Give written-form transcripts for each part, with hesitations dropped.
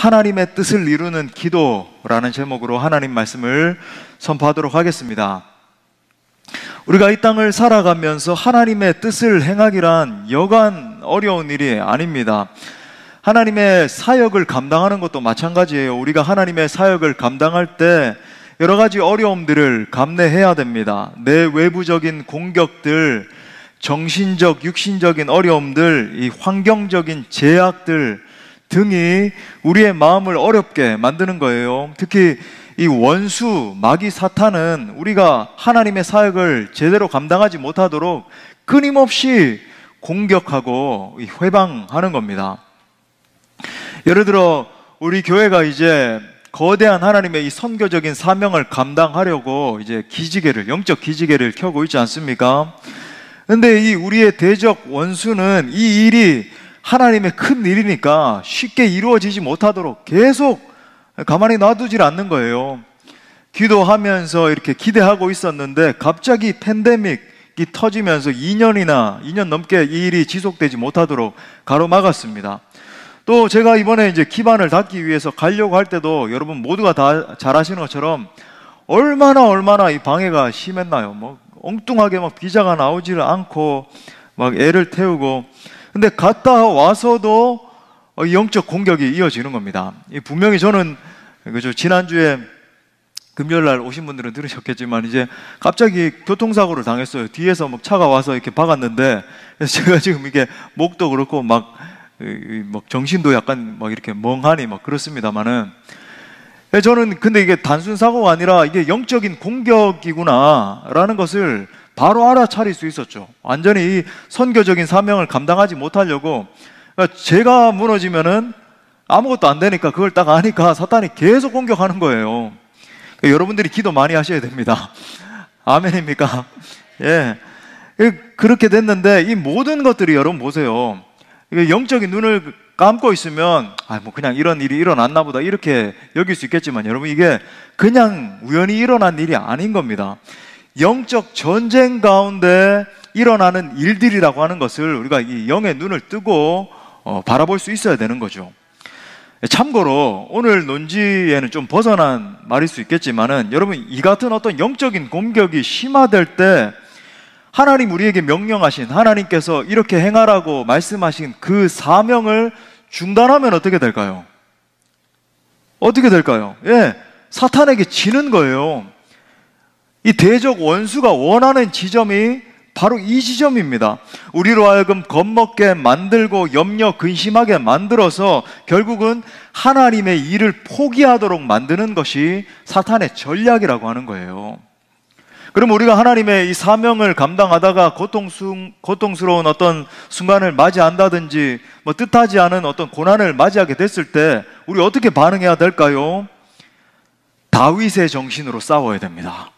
하나님의 뜻을 이루는 기도라는 제목으로 하나님 말씀을 선포하도록 하겠습니다. 우리가 이 땅을 살아가면서 하나님의 뜻을 행하기란 여간 어려운 일이 아닙니다. 하나님의 사역을 감당하는 것도 마찬가지예요. 우리가 하나님의 사역을 감당할 때 여러 가지 어려움들을 감내해야 됩니다. 내 외부적인 공격들, 정신적, 육신적인 어려움들, 이 환경적인 제약들 등이 우리의 마음을 어렵게 만드는 거예요. 특히 이 원수, 마귀 사탄은 우리가 하나님의 사역을 제대로 감당하지 못하도록 끊임없이 공격하고 회방하는 겁니다. 예를 들어 우리 교회가 이제 거대한 하나님의 이 선교적인 사명을 감당하려고 이제 기지개를, 영적 기지개를 켜고 있지 않습니까? 근데 이 우리의 대적 원수는 이 일이 하나님의 큰 일이니까 쉽게 이루어지지 못하도록 계속 가만히 놔두질 않는 거예요. 기도하면서 이렇게 기대하고 있었는데 갑자기 팬데믹이 터지면서 2년 넘게 이 일이 지속되지 못하도록 가로막았습니다. 또 제가 이번에 이제 기반을 닫기 위해서 가려고 할 때도 여러분 모두가 다 잘 아시는 것처럼 얼마나 이 방해가 심했나요? 뭐 엉뚱하게 막 비자가 나오지를 않고 막 애를 태우고, 근데 갔다 와서도 영적 공격이 이어지는 겁니다. 분명히 저는 그죠, 지난주에 금요일 날 오신 분들은 들으셨겠지만 이제 갑자기 교통사고를 당했어요. 뒤에서 막 차가 와서 이렇게 박았는데, 그래서 제가 지금 이게 목도 그렇고 막 정신도 약간 막 이렇게 멍하니 막 그렇습니다만은, 저는 근데 이게 단순 사고가 아니라 이게 영적인 공격이구나 라는 것을 바로 알아차릴 수 있었죠. 완전히 이 선교적인 사명을 감당하지 못하려고, 그러니까 제가 무너지면은 아무것도 안 되니까 그걸 딱 아니까 사탄이 계속 공격하는 거예요. 그러니까 여러분들이 기도 많이 하셔야 됩니다. 아멘입니까? 예. 그렇게 됐는데 이 모든 것들이 여러분 보세요. 영적인 눈을 감고 있으면 뭐 그냥 이런 일이 일어났나 보다 이렇게 여길 수 있겠지만, 여러분 이게 그냥 우연히 일어난 일이 아닌 겁니다. 영적 전쟁 가운데 일어나는 일들이라고 하는 것을 우리가 이 영의 눈을 뜨고 바라볼 수 있어야 되는 거죠. 참고로 오늘 논지에는 좀 벗어난 말일 수 있겠지만은, 여러분 이 같은 어떤 영적인 공격이 심화될 때 하나님 우리에게 명령하신, 하나님께서 이렇게 행하라고 말씀하신 그 사명을 중단하면 어떻게 될까요? 어떻게 될까요? 예, 사탄에게 지는 거예요. 이 대적 원수가 원하는 지점이 바로 이 지점입니다. 우리로 하여금 겁먹게 만들고 염려 근심하게 만들어서 결국은 하나님의 일을 포기하도록 만드는 것이 사탄의 전략이라고 하는 거예요. 그럼 우리가 하나님의 이 사명을 감당하다가 고통스러운 어떤 순간을 맞이한다든지 뭐 뜻하지 않은 어떤 고난을 맞이하게 됐을 때 우리 어떻게 반응해야 될까요? 다윗의 정신으로 싸워야 됩니다.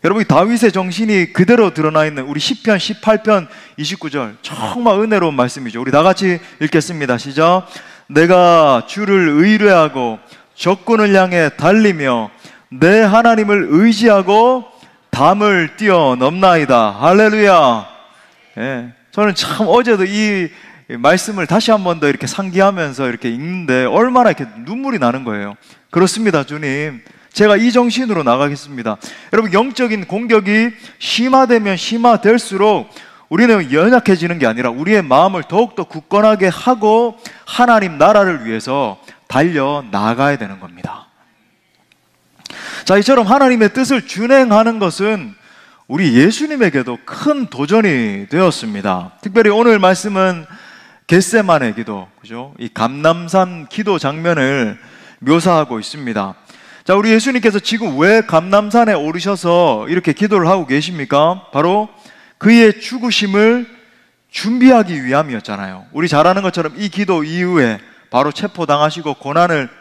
여러분, 다윗의 정신이 그대로 드러나 있는 우리 시편 18편 29절 정말 은혜로운 말씀이죠. 우리 다 같이 읽겠습니다. 시작. 내가 주를 의뢰하고 적군을 향해 달리며 내 하나님을 의지하고 담을 뛰어넘나이다. 할렐루야. 예, 저는 참 어제도 이 말씀을 다시 한 번 더 이렇게 상기하면서 이렇게 읽는데 얼마나 이렇게 눈물이 나는 거예요. 그렇습니다, 주님. 제가 이 정신으로 나가겠습니다. 여러분, 영적인 공격이 심화되면 심화될수록 우리는 연약해지는 게 아니라 우리의 마음을 더욱더 굳건하게 하고 하나님 나라를 위해서 달려 나가야 되는 겁니다. 자, 이처럼 하나님의 뜻을 준행하는 것은 우리 예수님에게도 큰 도전이 되었습니다. 특별히 오늘 말씀은 겟세마네 기도, 그죠? 이 감람산 기도 장면을 묘사하고 있습니다. 자, 우리 예수님께서 지금 왜 감람산에 오르셔서 이렇게 기도를 하고 계십니까? 바로 그의 죽으심을 준비하기 위함이었잖아요. 우리 잘 아는 것처럼 이 기도 이후에 바로 체포당하시고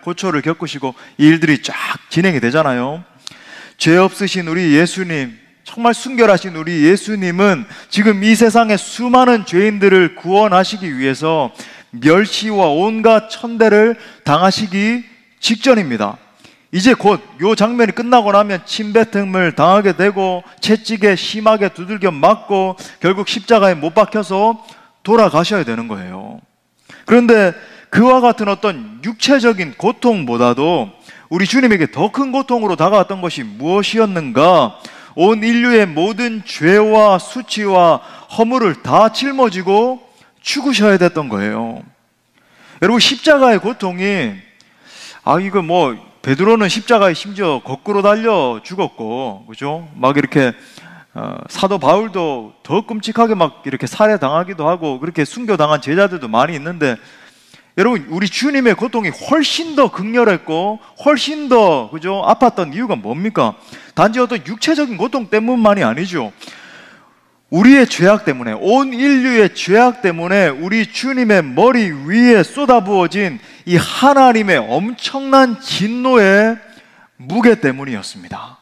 고초를 겪으시고 이 일들이 쫙 진행이 되잖아요. 죄 없으신 우리 예수님, 정말 순결하신 우리 예수님은 지금 이 세상의 수많은 죄인들을 구원하시기 위해서 멸시와 온갖 천대를 당하시기 직전입니다. 이제 곧 이 장면이 끝나고 나면 침뱉음을 당하게 되고 채찍에 심하게 두들겨 맞고 결국 십자가에 못 박혀서 돌아가셔야 되는 거예요. 그런데 그와 같은 어떤 육체적인 고통보다도 우리 주님에게 더 큰 고통으로 다가왔던 것이 무엇이었는가? 온 인류의 모든 죄와 수치와 허물을 다 짊어지고 죽으셔야 됐던 거예요. 여러분, 십자가의 고통이, 이거 베드로는 십자가에 심지어 거꾸로 달려 죽었고, 그죠? 막 이렇게, 사도 바울도 더 끔찍하게 막 이렇게 살해당하기도 하고, 그렇게 순교당한 제자들도 많이 있는데, 여러분, 우리 주님의 고통이 훨씬 더 극렬했고, 훨씬 더, 그죠? 아팠던 이유가 뭡니까? 단지 어떤 육체적인 고통 때문만이 아니죠. 우리의 죄악 때문에, 온 인류의 죄악 때문에 우리 주님의 머리 위에 쏟아부어진 이 하나님의 엄청난 진노의 무게 때문이었습니다.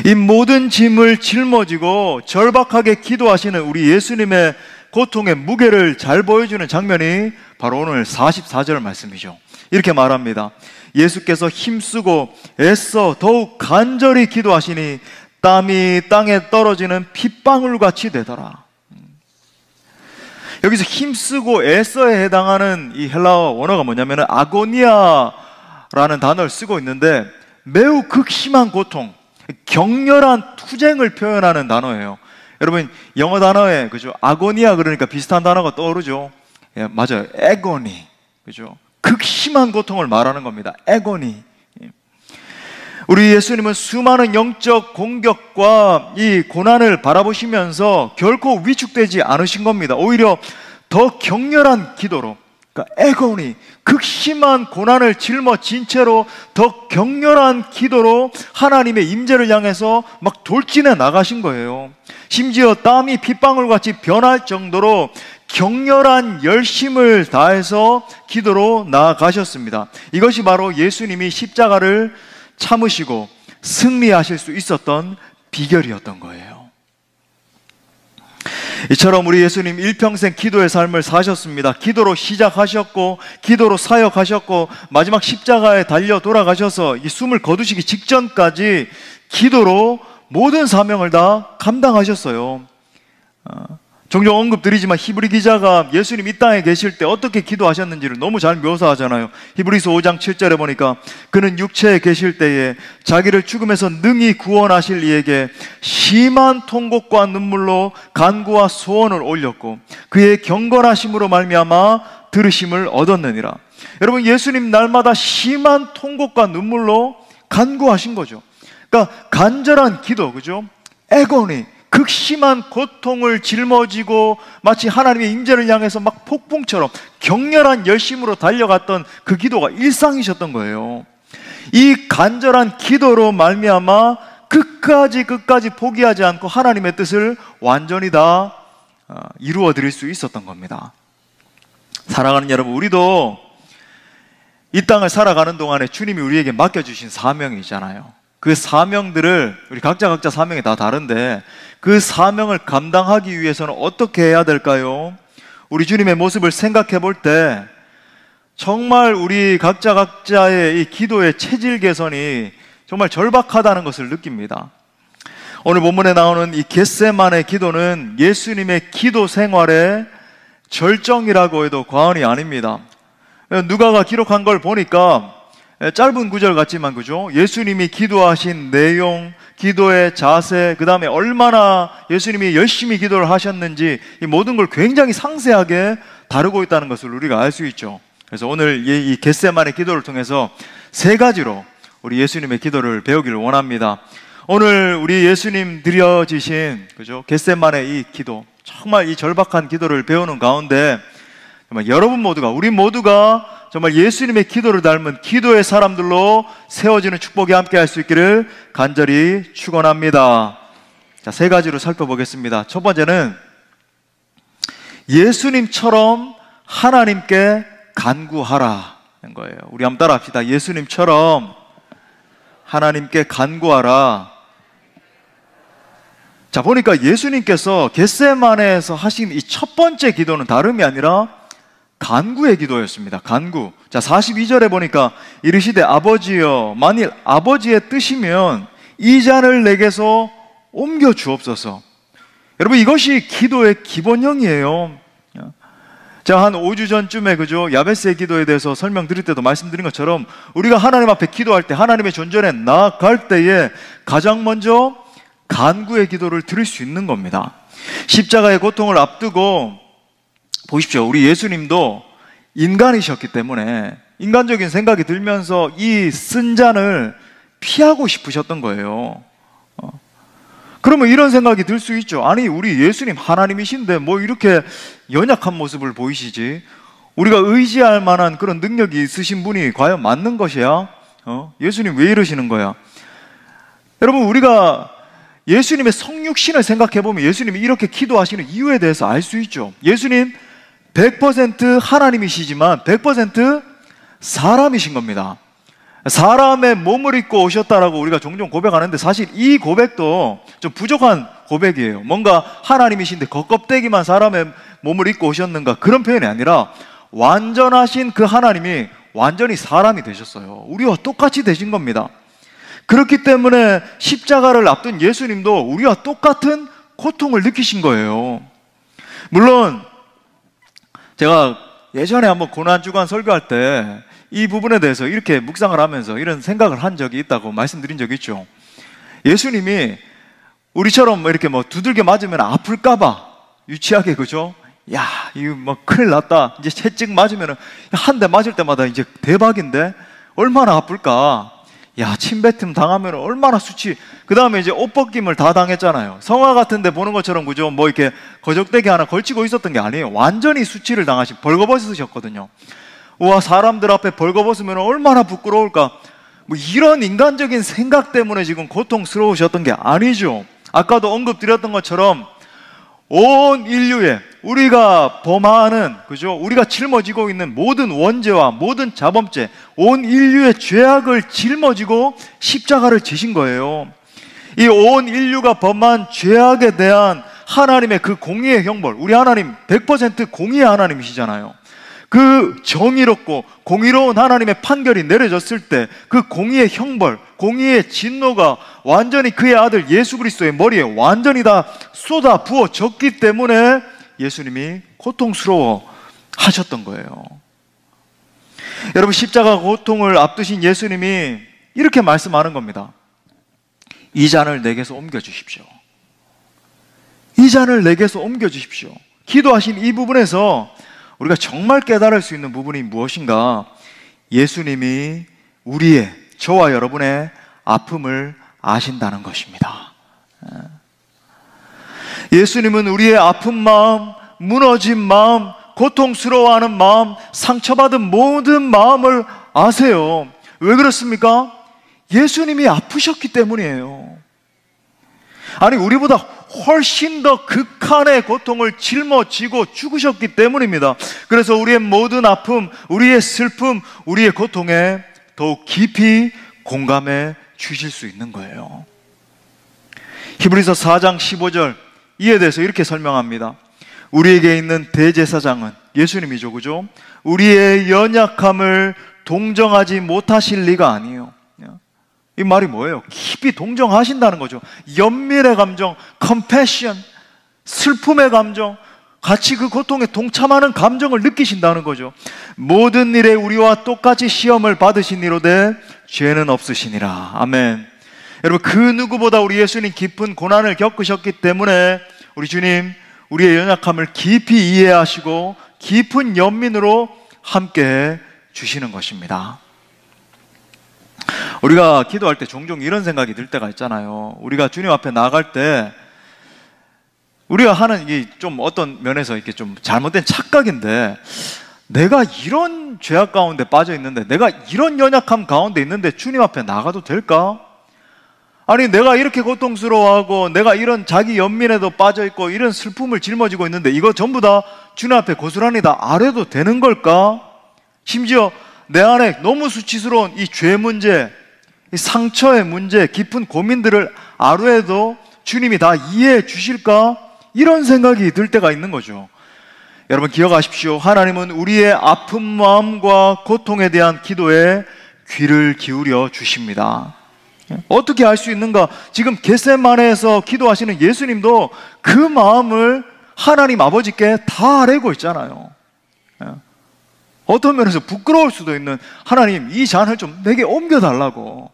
이 모든 짐을 짊어지고 절박하게 기도하시는 우리 예수님의 고통의 무게를 잘 보여주는 장면이 바로 오늘 44절 말씀이죠. 이렇게 말합니다. 예수께서 힘쓰고 애써 더욱 간절히 기도하시니 땀이 땅에 떨어지는 핏방울같이 되더라. 여기서 힘쓰고 애써에 해당하는 이 헬라어 원어가 뭐냐면 아고니아라는 단어를 쓰고 있는데 매우 극심한 고통, 격렬한 투쟁을 표현하는 단어예요. 여러분, 영어 단어에, 그죠? 아고니아 그러니까 비슷한 단어가 떠오르죠? 예, 맞아요. 에고니. 그죠? 극심한 고통을 말하는 겁니다. 에고니. 우리 예수님은 수많은 영적 공격과 이 고난을 바라보시면서 결코 위축되지 않으신 겁니다. 오히려 더 격렬한 기도로, 그러니까 에고니, 극심한 고난을 짊어진 채로 더 격렬한 기도로 하나님의 임재를 향해서 막 돌진해 나가신 거예요. 심지어 땀이 핏방울같이 변할 정도로 격렬한 열심을 다해서 기도로 나아가셨습니다. 이것이 바로 예수님이 십자가를 참으시고 승리하실 수 있었던 비결이었던 거예요. 이처럼 우리 예수님 일평생 기도의 삶을 사셨습니다. 기도로 시작하셨고 기도로 사역하셨고 마지막 십자가에 달려 돌아가셔서 이 숨을 거두시기 직전까지 기도로 모든 사명을 다 감당하셨어요. 종종 언급드리지만 히브리 기자가 예수님 이 땅에 계실 때 어떻게 기도하셨는지를 너무 잘 묘사하잖아요. 히브리서 5장 7절에 보니까 그는 육체에 계실 때에 자기를 죽음에서 능히 구원하실 이에게 심한 통곡과 눈물로 간구와 소원을 올렸고 그의 경건하심으로 말미암아 들으심을 얻었느니라. 여러분, 예수님 날마다 심한 통곡과 눈물로 간구하신 거죠. 그러니까 간절한 기도, 그죠? 에고니, 극심한 고통을 짊어지고 마치 하나님의 임재를 향해서 막 폭풍처럼 격렬한 열심으로 달려갔던 그 기도가 일상이셨던 거예요. 이 간절한 기도로 말미암아 끝까지 포기하지 않고 하나님의 뜻을 완전히 다 이루어 드릴 수 있었던 겁니다. 사랑하는 여러분, 우리도 이 땅을 살아가는 동안에 주님이 우리에게 맡겨주신 사명이 있잖아요. 그 사명들을, 우리 각자 사명이 다 다른데 그 사명을 감당하기 위해서는 어떻게 해야 될까요? 우리 주님의 모습을 생각해 볼 때 정말 우리 각자의 이 기도의 체질 개선이 정말 절박하다는 것을 느낍니다. 오늘 본문에 나오는 이 겟세마네 기도는 예수님의 기도 생활의 절정이라고 해도 과언이 아닙니다. 누가가 기록한 걸 보니까 짧은 구절 같지만, 그죠? 예수님이 기도하신 내용, 기도의 자세, 그 다음에 얼마나 예수님이 열심히 기도를 하셨는지 이 모든 걸 굉장히 상세하게 다루고 있다는 것을 우리가 알 수 있죠. 그래서 오늘 이 겟세마네 기도를 통해서 세 가지로 우리 예수님의 기도를 배우기를 원합니다. 오늘 우리 예수님 드려지신, 그죠? 겟세마네 이 기도, 정말 이 절박한 기도를 배우는 가운데 정말 여러분 모두가, 우리 모두가 정말 예수님의 기도를 닮은 기도의 사람들로 세워지는 축복이 함께 할 수 있기를 간절히 축원합니다. 자, 세 가지로 살펴보겠습니다. 첫 번째는 예수님처럼 하나님께 간구하라는 거예요. 우리 한번 따라 합시다. 예수님처럼 하나님께 간구하라. 자, 보니까 예수님께서 겟세마네에서 하신 이 첫 번째 기도는 다름이 아니라 간구의 기도였습니다. 간구. 자, 42절에 보니까 이르시되 아버지여, 만일 아버지의 뜻이면 이 잔을 내게서 옮겨 주옵소서. 여러분, 이것이 기도의 기본형이에요. 제가 한 5주 전쯤에 그죠, 야베스의 기도에 대해서 설명드릴 때도 말씀드린 것처럼 우리가 하나님 앞에 기도할 때, 하나님의 존전에 나아갈 때에 가장 먼저 간구의 기도를 드릴 수 있는 겁니다. 십자가의 고통을 앞두고 보십시오. 우리 예수님도 인간이셨기 때문에 인간적인 생각이 들면서 이 쓴 잔을 피하고 싶으셨던 거예요. 그러면 이런 생각이 들 수 있죠. 아니, 우리 예수님 하나님이신데 뭐 이렇게 연약한 모습을 보이시지? 우리가 의지할 만한 그런 능력이 있으신 분이 과연 맞는 것이야? 예수님 왜 이러시는 거야? 여러분, 우리가 예수님의 성육신을 생각해보면 예수님이 이렇게 기도하시는 이유에 대해서 알 수 있죠. 예수님 100% 하나님이시지만 100% 사람이신 겁니다. 사람의 몸을 입고 오셨다라고 우리가 종종 고백하는데 사실 이 고백도 좀 부족한 고백이에요. 뭔가 하나님이신데 겉껍데기만 사람의 몸을 입고 오셨는가, 그런 표현이 아니라 완전하신 그 하나님이 완전히 사람이 되셨어요. 우리와 똑같이 되신 겁니다. 그렇기 때문에 십자가를 앞둔 예수님도 우리와 똑같은 고통을 느끼신 거예요. 물론 제가 예전에 한번 고난주간 설교할 때 이 부분에 대해서 이렇게 묵상을 하면서 이런 생각을 한 적이 있다고 말씀드린 적이 있죠. 예수님이 우리처럼 이렇게 뭐 두들겨 맞으면 아플까봐 유치하게, 그죠? 야, 이거 뭐 큰일 났다, 이제 채찍 맞으면 한 대 맞을 때마다 이제 대박인데 얼마나 아플까, 야, 침뱉음 당하면 얼마나 수치, 그 다음에 이제 옷 벗김을 다 당했잖아요. 성화 같은 데 보는 것처럼, 그죠? 뭐 이렇게 거적대기 하나 걸치고 있었던 게 아니에요. 완전히 수치를 당하신, 벌거벗으셨거든요. 우와, 사람들 앞에 벌거벗으면 얼마나 부끄러울까, 뭐 이런 인간적인 생각 때문에 지금 고통스러우셨던 게 아니죠. 아까도 언급드렸던 것처럼 온 인류에 우리가 범하는, 그죠? 우리가 짊어지고 있는 모든 원죄와 모든 자범죄, 온 인류의 죄악을 짊어지고 십자가를 지신 거예요. 이 온 인류가 범한 죄악에 대한 하나님의 그 공의의 형벌, 우리 하나님 100% 공의의 하나님이시잖아요. 그 정의롭고 공의로운 하나님의 판결이 내려졌을 때 그 공의의 형벌, 공의의 진노가 완전히 그의 아들 예수 그리스도의 머리에 완전히 다 쏟아 부어졌기 때문에 예수님이 고통스러워 하셨던 거예요. 여러분, 십자가 고통을 앞두신 예수님이 이렇게 말씀하는 겁니다. 이 잔을 내게서 옮겨주십시오. 이 잔을 내게서 옮겨주십시오. 기도하신 이 부분에서 우리가 정말 깨달을 수 있는 부분이 무엇인가? 예수님이 우리의, 저와 여러분의 아픔을 아신다는 것입니다. 예수님은 우리의 아픈 마음, 무너진 마음, 고통스러워하는 마음, 상처받은 모든 마음을 아세요. 왜 그렇습니까? 예수님이 아프셨기 때문이에요. 아니, 우리보다 훨씬 더 극한의 고통을 짊어지고 죽으셨기 때문입니다. 그래서 우리의 모든 아픔, 우리의 슬픔, 우리의 고통에 더욱 깊이 공감해 주실 수 있는 거예요. 히브리서 4장 15절, 이에 대해서 이렇게 설명합니다. 우리에게 있는 대제사장은 예수님이죠, 그죠? 우리의 연약함을 동정하지 못하실 리가 아니에요. 이 말이 뭐예요? 깊이 동정하신다는 거죠. 연민의 감정, compassion, 슬픔의 감정, 같이 그 고통에 동참하는 감정을 느끼신다는 거죠. 모든 일에 우리와 똑같이 시험을 받으신 이로되 죄는 없으시니라. 아멘. 여러분, 그 누구보다 우리 예수님 깊은 고난을 겪으셨기 때문에 우리 주님, 우리의 연약함을 깊이 이해하시고 깊은 연민으로 함께 주시는 것입니다. 우리가 기도할 때 종종 이런 생각이 들 때가 있잖아요. 우리가 주님 앞에 나아갈 때 우리가 하는 이게 좀 어떤 면에서 이렇게 좀 잘못된 착각인데, 내가 이런 죄악 가운데 빠져 있는데, 내가 이런 연약함 가운데 있는데 주님 앞에 나가도 될까? 아니, 내가 이렇게 고통스러워하고 내가 이런 자기 연민에도 빠져 있고 이런 슬픔을 짊어지고 있는데 이거 전부 다 주님 앞에 고스란히 다 아뢰도 되는 걸까? 심지어 내 안에 너무 수치스러운 이 죄 문제, 이 상처의 문제, 깊은 고민들을 아뢰도 주님이 다 이해해 주실까? 이런 생각이 들 때가 있는 거죠. 여러분, 기억하십시오. 하나님은 우리의 아픈 마음과 고통에 대한 기도에 귀를 기울여 주십니다. 어떻게 알 수 있는가? 지금 겟세마네에서 기도하시는 예수님도 그 마음을 하나님 아버지께 다 아뢰고 있잖아요. 어떤 면에서 부끄러울 수도 있는, 하나님 이 잔을 좀 내게 옮겨달라고.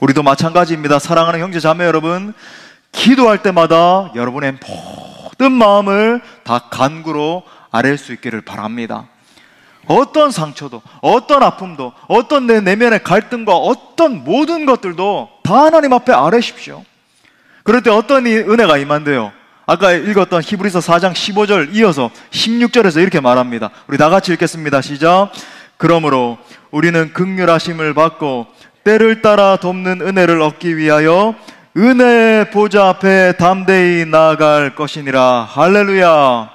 우리도 마찬가지입니다. 사랑하는 형제 자매 여러분, 기도할 때마다 여러분의 모든 마음을 다 간구로 아뢰 수 있기를 바랍니다. 어떤 상처도, 어떤 아픔도, 어떤 내 내면의 갈등과 어떤 모든 것들도 다 하나님 앞에 아뢰십시오. 그럴 때 어떤 은혜가 임한대요. 아까 읽었던 히브리서 4장 15절 이어서 16절에서 이렇게 말합니다. 우리 다 같이 읽겠습니다. 시작. 그러므로 우리는 긍휼하심을 받고 때를 따라 돕는 은혜를 얻기 위하여 은혜의 보좌 앞에 담대히 나아갈 것이니라. 할렐루야.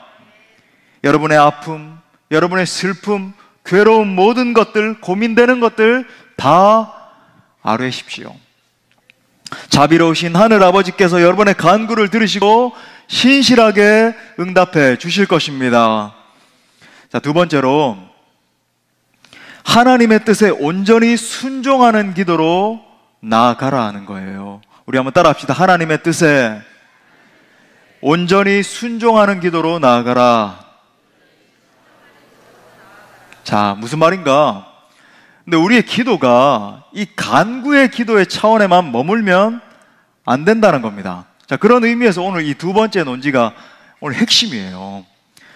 여러분의 아픔, 여러분의 슬픔, 괴로운 모든 것들, 고민되는 것들 다 아뢰십시오. 자비로우신 하늘 아버지께서 여러분의 간구를 들으시고 신실하게 응답해 주실 것입니다. 자, 두 번째로 하나님의 뜻에 온전히 순종하는 기도로 나아가라 하는 거예요. 우리 한번 따라 합시다. 하나님의 뜻에 온전히 순종하는 기도로 나아가라. 자, 무슨 말인가? 근데 우리의 기도가 이 간구의 기도의 차원에만 머물면 안 된다는 겁니다. 자, 그런 의미에서 오늘 이 두 번째 논지가 오늘 핵심이에요.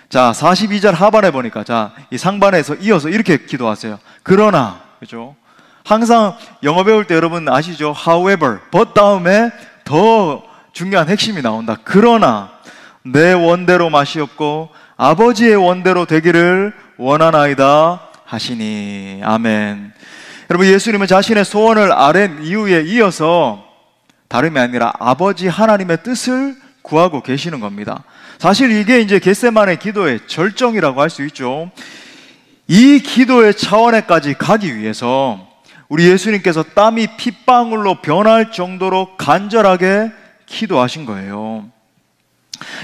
자, 42절 하반에 보니까, 자, 이 상반에서 이어서 이렇게 기도하세요. 그러나, 그죠? 항상 영어 배울 때 여러분 아시죠? However, but 다음에 더 중요한 핵심이 나온다. 그러나 내 원대로 마시옵고 아버지의 원대로 되기를 원하나이다 하시니. 아멘. 여러분, 예수님은 자신의 소원을 아랜 이후에 이어서 다름이 아니라 아버지 하나님의 뜻을 구하고 계시는 겁니다. 사실 이게 이제 겟세마네 기도의 절정이라고 할 수 있죠. 이 기도의 차원에까지 가기 위해서 우리 예수님께서 땀이 핏방울로 변할 정도로 간절하게 기도하신 거예요.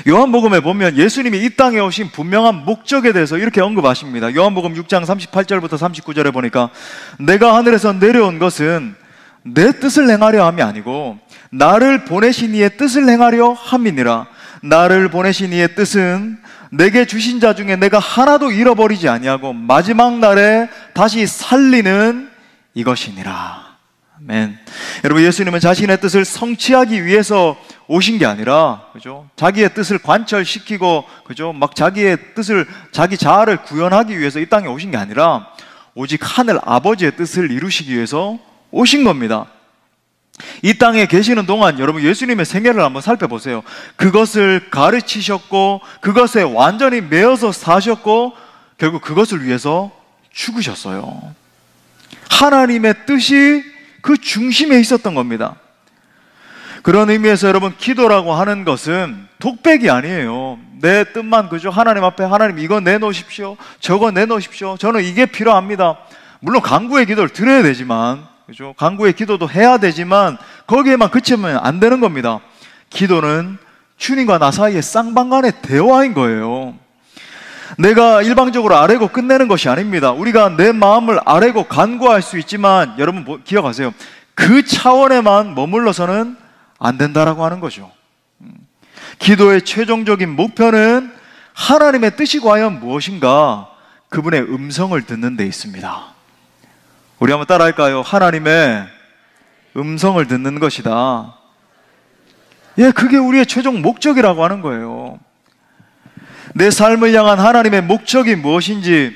요한복음에 보면 예수님이 이 땅에 오신 분명한 목적에 대해서 이렇게 언급하십니다. 요한복음 6장 38절부터 39절에 보니까 내가 하늘에서 내려온 것은 내 뜻을 행하려 함이 아니고 나를 보내신 이의 뜻을 행하려 함이니라. 나를 보내신 이의 뜻은 내게 주신 자 중에 내가 하나도 잃어버리지 아니하고 마지막 날에 다시 살리는 이것이니라. 아멘. 여러분, 예수님은 자신의 뜻을 성취하기 위해서 오신 게 아니라, 그죠? 자기의 뜻을 관철시키고, 그죠? 막 자기의 뜻을, 자기 자아를 구현하기 위해서 이 땅에 오신 게 아니라 오직 하늘 아버지의 뜻을 이루시기 위해서 오신 겁니다. 이 땅에 계시는 동안 여러분 예수님의 생애를 한번 살펴보세요. 그것을 가르치셨고 그것에 완전히 매여서 사셨고 결국 그것을 위해서 죽으셨어요. 하나님의 뜻이 그 중심에 있었던 겁니다. 그런 의미에서 여러분, 기도라고 하는 것은 독백이 아니에요. 내 뜻만, 그죠? 하나님 앞에 하나님 이거 내놓으십시오, 저거 내놓으십시오, 저는 이게 필요합니다. 물론 간구의 기도를 드려야 되지만, 그죠? 간구의 기도도 해야 되지만 거기에만 그치면 안 되는 겁니다. 기도는 주님과 나 사이의 쌍방간의 대화인 거예요. 내가 일방적으로 아뢰고 끝내는 것이 아닙니다. 우리가 내 마음을 아뢰고 간구할 수 있지만 여러분 기억하세요. 그 차원에만 머물러서는 안 된다라고 하는 거죠. 기도의 최종적인 목표는 하나님의 뜻이 과연 무엇인가, 그분의 음성을 듣는 데 있습니다. 우리 한번 따라할까요? 하나님의 음성을 듣는 것이다. 예, 그게 우리의 최종 목적이라고 하는 거예요. 내 삶을 향한 하나님의 목적이 무엇인지,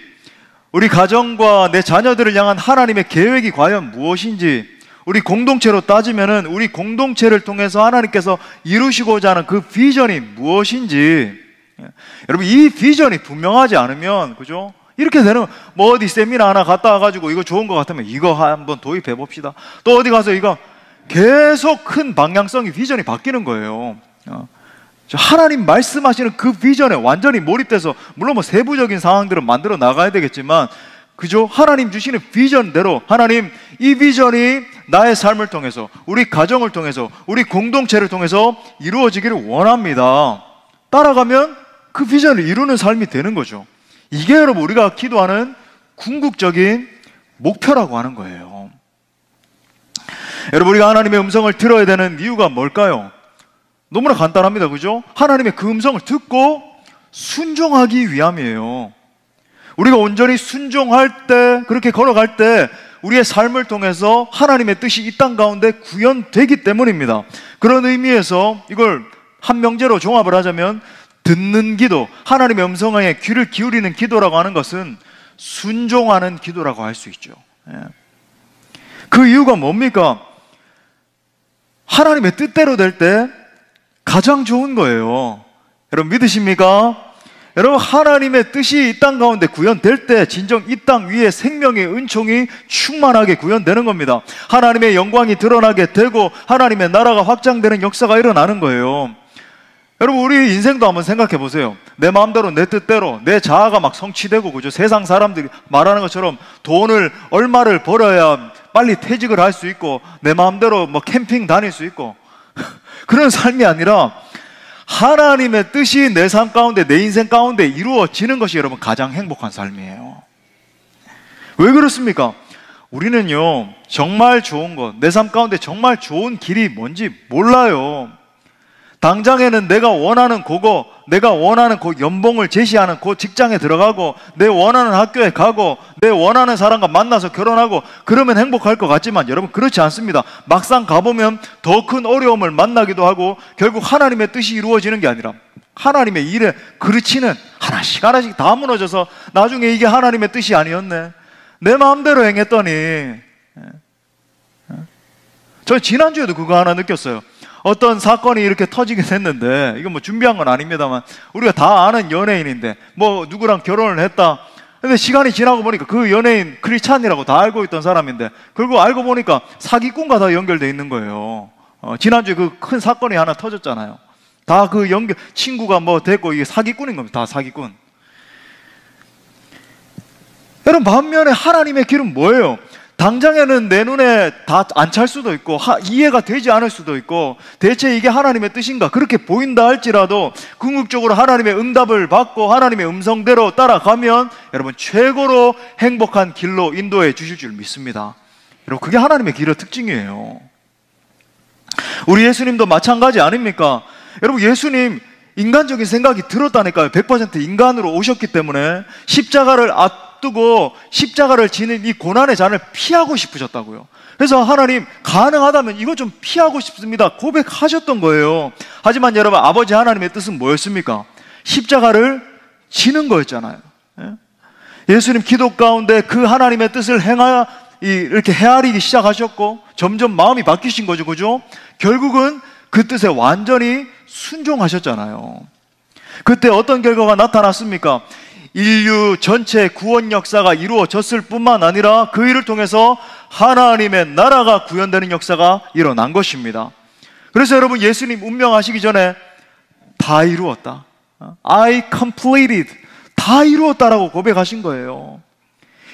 우리 가정과 내 자녀들을 향한 하나님의 계획이 과연 무엇인지, 우리 공동체로 따지면은 우리 공동체를 통해서 하나님께서 이루시고자 하는 그 비전이 무엇인지, 여러분 이 비전이 분명하지 않으면, 그죠? 이렇게 되는, 뭐 어디 세미나 하나 갔다 와가지고 이거 좋은 것 같으면 이거 한번 도입해 봅시다. 또 어디 가서 이거 계속 큰 방향성이, 비전이 바뀌는 거예요. 하나님 말씀하시는 그 비전에 완전히 몰입돼서, 물론 뭐 세부적인 상황들은 만들어 나가야 되겠지만, 그죠? 하나님 주시는 비전대로, 하나님 이 비전이 나의 삶을 통해서, 우리 가정을 통해서, 우리 공동체를 통해서 이루어지기를 원합니다. 따라가면 그 비전을 이루는 삶이 되는 거죠. 이게 여러분 우리가 기도하는 궁극적인 목표라고 하는 거예요. 여러분, 우리가 하나님의 음성을 들어야 되는 이유가 뭘까요? 너무나 간단합니다. 그죠? 하나님의 그 음성을 듣고 순종하기 위함이에요. 우리가 온전히 순종할 때, 그렇게 걸어갈 때 우리의 삶을 통해서 하나님의 뜻이 이 땅 가운데 구현되기 때문입니다. 그런 의미에서 이걸 한 명제로 종합을 하자면 듣는 기도, 하나님의 음성에 귀를 기울이는 기도라고 하는 것은 순종하는 기도라고 할 수 있죠. 그 이유가 뭡니까? 하나님의 뜻대로 될 때 가장 좋은 거예요. 여러분 믿으십니까? 여러분 하나님의 뜻이 이 땅 가운데 구현될 때 진정 이 땅 위에 생명의 은총이 충만하게 구현되는 겁니다. 하나님의 영광이 드러나게 되고 하나님의 나라가 확장되는 역사가 일어나는 거예요. 여러분 우리 인생도 한번 생각해 보세요. 내 마음대로 내 뜻대로 내 자아가 막 성취되고, 그죠? 세상 사람들이 말하는 것처럼 돈을 얼마를 벌어야 빨리 퇴직을 할 수 있고 내 마음대로 뭐 캠핑 다닐 수 있고 그런 삶이 아니라 하나님의 뜻이 내 삶 가운데, 내 인생 가운데 이루어지는 것이 여러분 가장 행복한 삶이에요. 왜 그렇습니까? 우리는요 정말 좋은 것, 내 삶 가운데 정말 좋은 길이 뭔지 몰라요. 당장에는 내가 원하는 그거, 내가 원하는 그 연봉을 제시하는 그 직장에 들어가고 내 원하는 학교에 가고 내 원하는 사람과 만나서 결혼하고 그러면 행복할 것 같지만 여러분 그렇지 않습니다. 막상 가보면 더 큰 어려움을 만나기도 하고 결국 하나님의 뜻이 이루어지는 게 아니라 하나님의 일에 그르치는 하나씩 하나씩 다 무너져서 나중에 이게 하나님의 뜻이 아니었네, 내 마음대로 행했더니. 저 지난주에도 그거 하나 느꼈어요. 어떤 사건이 이렇게 터지게 됐는데, 이건 뭐 준비한 건 아닙니다만 우리가 다 아는 연예인인데 뭐 누구랑 결혼을 했다. 근데 시간이 지나고 보니까 그 연예인 크리스찬이라고 다 알고 있던 사람인데 결국 알고 보니까 사기꾼과 다 연결돼 있는 거예요. 지난주에 그 큰 사건이 하나 터졌잖아요. 다 그 연결, 친구가 뭐 됐고 이게 사기꾼인 겁니다. 다 사기꾼. 여러분 반면에 하나님의 길은 뭐예요? 당장에는 내 눈에 다 안 찰 수도 있고 이해가 되지 않을 수도 있고 대체 이게 하나님의 뜻인가 그렇게 보인다 할지라도 궁극적으로 하나님의 응답을 받고 하나님의 음성대로 따라가면 여러분 최고로 행복한 길로 인도해 주실 줄 믿습니다. 여러분 그게 하나님의 길의 특징이에요. 우리 예수님도 마찬가지 아닙니까? 여러분 예수님 인간적인 생각이 들었다니까요. 100% 인간으로 오셨기 때문에 십자가를 앞두고 십자가를 지는 이 고난의 잔을 피하고 싶으셨다고요. 그래서 하나님 가능하다면 이거 좀 피하고 싶습니다 고백하셨던 거예요. 하지만 여러분 아버지 하나님의 뜻은 뭐였습니까? 십자가를 지는 거였잖아요. 예수님 기도 가운데 그 하나님의 뜻을 이렇게 헤아리기 시작하셨고 점점 마음이 바뀌신 거죠, 그죠? 결국은 그 뜻에 완전히 순종하셨잖아요. 그때 어떤 결과가 나타났습니까? 인류 전체 구원 역사가 이루어졌을 뿐만 아니라 그 일을 통해서 하나님의 나라가 구현되는 역사가 일어난 것입니다. 그래서 여러분 예수님 운명하시기 전에 다 이루었다, I completed, 다 이루었다라고 고백하신 거예요.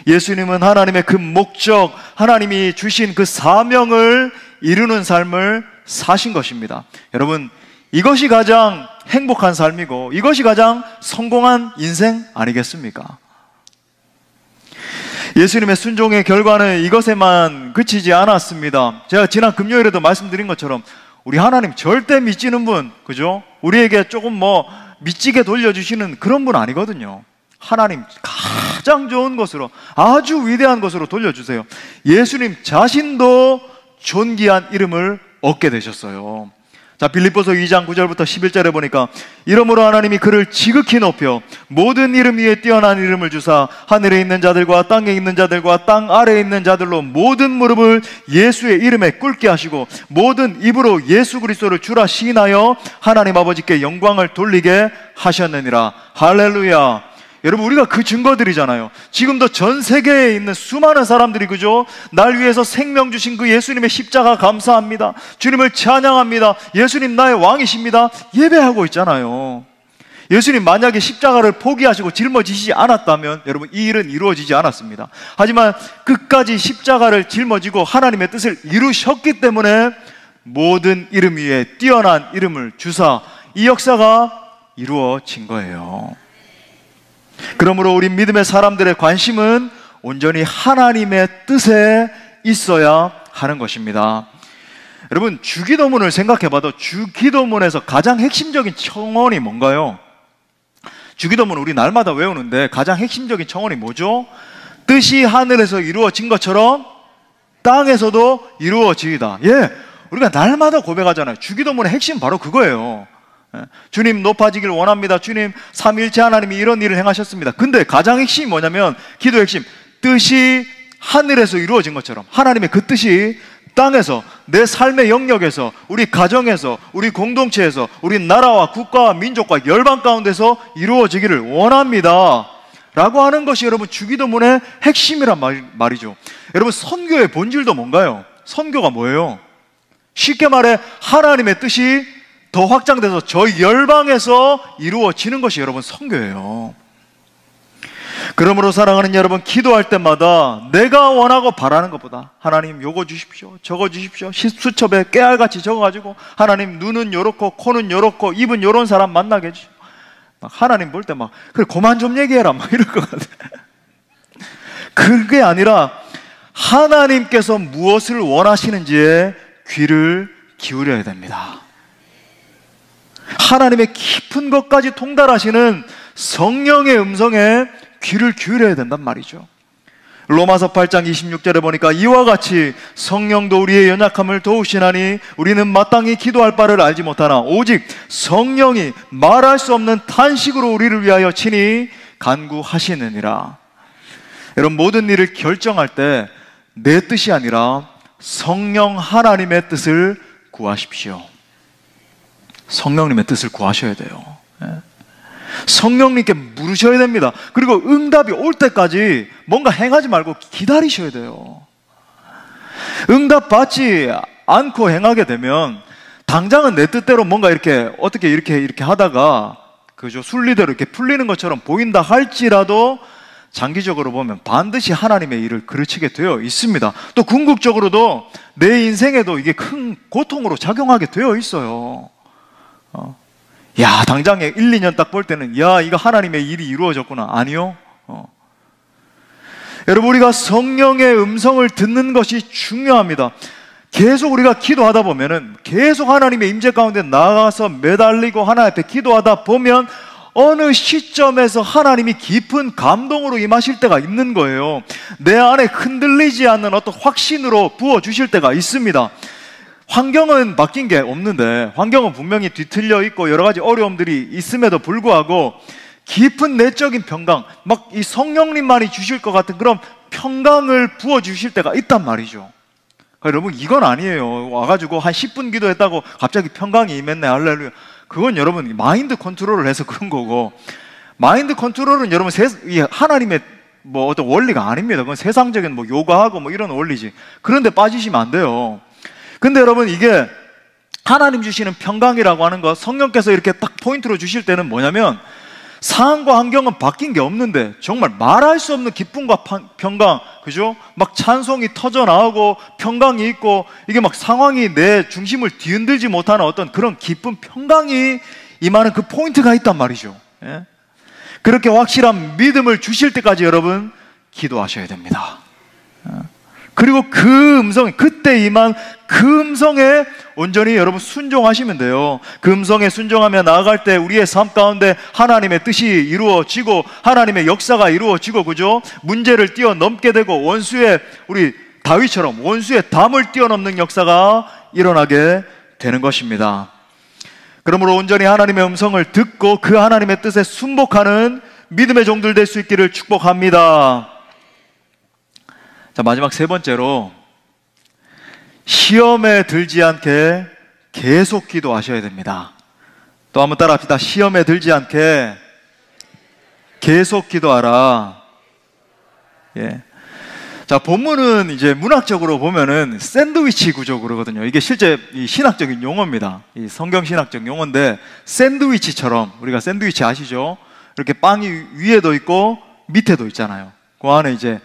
예수님은 하나님의 그 목적, 하나님이 주신 그 사명을 이루는 삶을 사신 것입니다. 여러분 이것이 가장 행복한 삶이고 이것이 가장 성공한 인생 아니겠습니까? 예수님의 순종의 결과는 이것에만 그치지 않았습니다. 제가 지난 금요일에도 말씀드린 것처럼 우리 하나님 절대 미치는 분, 그죠? 우리에게 조금 뭐 미치게 돌려주시는 그런 분 아니거든요. 하나님 가장 좋은 것으로, 아주 위대한 것으로 돌려주세요. 예수님 자신도 존귀한 이름을 얻게 되셨어요. 자, 빌립보서 2장 9절부터 11절에 보니까 이러므로 하나님이 그를 지극히 높여 모든 이름 위에 뛰어난 이름을 주사 하늘에 있는 자들과 땅에 있는 자들과 땅 아래에 있는 자들로 모든 무릎을 예수의 이름에 꿇게 하시고 모든 입으로 예수 그리스도를 주라 시인하여 하나님 아버지께 영광을 돌리게 하셨느니라. 할렐루야. 여러분 우리가 그 증거들이잖아요. 지금도 전 세계에 있는 수많은 사람들이, 그죠? 날 위해서 생명 주신 그 예수님의 십자가 감사합니다, 주님을 찬양합니다, 예수님 나의 왕이십니다 예배하고 있잖아요. 예수님 만약에 십자가를 포기하시고 짊어지시지 않았다면 여러분 이 일은 이루어지지 않았습니다. 하지만 끝까지 십자가를 짊어지고 하나님의 뜻을 이루셨기 때문에 모든 이름 위에 뛰어난 이름을 주사 이 역사가 이루어진 거예요. 그러므로 우리 믿음의 사람들의 관심은 온전히 하나님의 뜻에 있어야 하는 것입니다. 여러분 주기도문을 생각해 봐도 주기도문에서 가장 핵심적인 청원이 뭔가요? 주기도문 우리 날마다 외우는데 가장 핵심적인 청원이 뭐죠? 뜻이 하늘에서 이루어진 것처럼 땅에서도 이루어지이다. 예, 우리가 날마다 고백하잖아요. 주기도문의 핵심 바로 그거예요. 주님 높아지길 원합니다. 주님 삼위일체 하나님이 이런 일을 행하셨습니다. 근데 가장 핵심이 뭐냐면, 기도의 핵심, 뜻이 하늘에서 이루어진 것처럼 하나님의 그 뜻이 땅에서, 내 삶의 영역에서, 우리 가정에서, 우리 공동체에서, 우리 나라와 국가와 민족과 열방 가운데서 이루어지기를 원합니다 라고 하는 것이 여러분 주기도문의 핵심이란 말이죠. 여러분, 선교의 본질도 뭔가요? 선교가 뭐예요? 쉽게 말해 하나님의 뜻이 더 확장돼서 저 열방에서 이루어지는 것이 여러분 선교예요. 그러므로 사랑하는 여러분, 기도할 때마다 내가 원하고 바라는 것보다 하나님 요거 주십시오, 저거 주십시오, 수첩에 깨알같이 적어가지고 하나님 눈은 요렇고 코는 요렇고 입은 요런 사람 만나게 해주시고, 막 하나님 볼 때 막 그래 그만 좀 얘기해라 막 이럴 것 같아. 그게 아니라 하나님께서 무엇을 원하시는지에 귀를 기울여야 됩니다. 하나님의 깊은 것까지 통달하시는 성령의 음성에 귀를 기울여야 된단 말이죠. 로마서 8장 26절에 보니까 이와 같이 성령도 우리의 연약함을 도우시나니 우리는 마땅히 기도할 바를 알지 못하나 오직 성령이 말할 수 없는 탄식으로 우리를 위하여 친히 간구하시느니라. 여러분, 모든 일을 결정할 때 내 뜻이 아니라 성령 하나님의 뜻을 구하십시오. 성령님의 뜻을 구하셔야 돼요. 성령님께 물으셔야 됩니다. 그리고 응답이 올 때까지 뭔가 행하지 말고 기다리셔야 돼요. 응답 받지 않고 행하게 되면 당장은 내 뜻대로 뭔가 이렇게 어떻게 이렇게 하다가 그죠, 순리대로 이렇게 풀리는 것처럼 보인다 할지라도 장기적으로 보면 반드시 하나님의 일을 그르치게 되어 있습니다. 또 궁극적으로도 내 인생에도 이게 큰 고통으로 작용하게 되어 있어요. 야, 당장에 1, 2년 딱 볼 때는 야, 이거 하나님의 일이 이루어졌구나. 아니요. 여러분, 우리가 성령의 음성을 듣는 것이 중요합니다. 계속 우리가 기도하다 보면은 계속 하나님의 임재 가운데 나가서 매달리고 하나님 앞에 기도하다 보면 어느 시점에서 하나님이 깊은 감동으로 임하실 때가 있는 거예요. 내 안에 흔들리지 않는 어떤 확신으로 부어주실 때가 있습니다. 환경은 바뀐 게 없는데, 환경은 분명히 뒤틀려 있고 여러 가지 어려움들이 있음에도 불구하고 깊은 내적인 평강, 막 이 성령님만이 주실 것 같은 그런 평강을 부어주실 때가 있단 말이죠. 여러분, 이건 아니에요. 와가지고 한 10분 기도했다고 갑자기 평강이 임했네, 할렐루야. 그건 여러분 마인드 컨트롤을 해서 그런 거고, 마인드 컨트롤은 여러분 하나님의 뭐 어떤 원리가 아닙니다. 그건 세상적인 뭐 요가하고 뭐 이런 원리지. 그런데 빠지시면 안 돼요. 근데 여러분, 이게 하나님 주시는 평강이라고 하는 것, 성령께서 이렇게 딱 포인트로 주실 때는 뭐냐면, 상황과 환경은 바뀐 게 없는데 정말 말할 수 없는 기쁨과 평강, 그죠? 막 찬송이 터져 나오고 평강이 있고, 이게 막 상황이 내 중심을 뒤흔들지 못하는 어떤 그런 기쁜 평강이 임하는 그 포인트가 있단 말이죠. 예? 그렇게 확실한 믿음을 주실 때까지 여러분 기도하셔야 됩니다. 그리고 그 음성, 그때 임한 그 음성에 온전히 여러분 순종하시면 돼요. 그 음성에 순종하며 나아갈 때 우리의 삶 가운데 하나님의 뜻이 이루어지고 하나님의 역사가 이루어지고, 그죠? 문제를 뛰어넘게 되고 원수의, 우리 다윗처럼 원수의 담을 뛰어넘는 역사가 일어나게 되는 것입니다. 그러므로 온전히 하나님의 음성을 듣고 그 하나님의 뜻에 순복하는 믿음의 종들 될 수 있기를 축복합니다. 자, 마지막 세 번째로, 시험에 들지 않게 계속 기도하셔야 됩니다. 또 한번 따라 합시다. 시험에 들지 않게 계속 기도하라. 예. 자, 본문은 이제 문학적으로 보면은 샌드위치 구조 그러거든요. 이게 실제 이 신학적인 용어입니다. 이 성경 신학적 용어인데, 샌드위치처럼, 우리가 샌드위치 아시죠? 이렇게 빵이 위에도 있고 밑에도 있잖아요. 그 안에 이제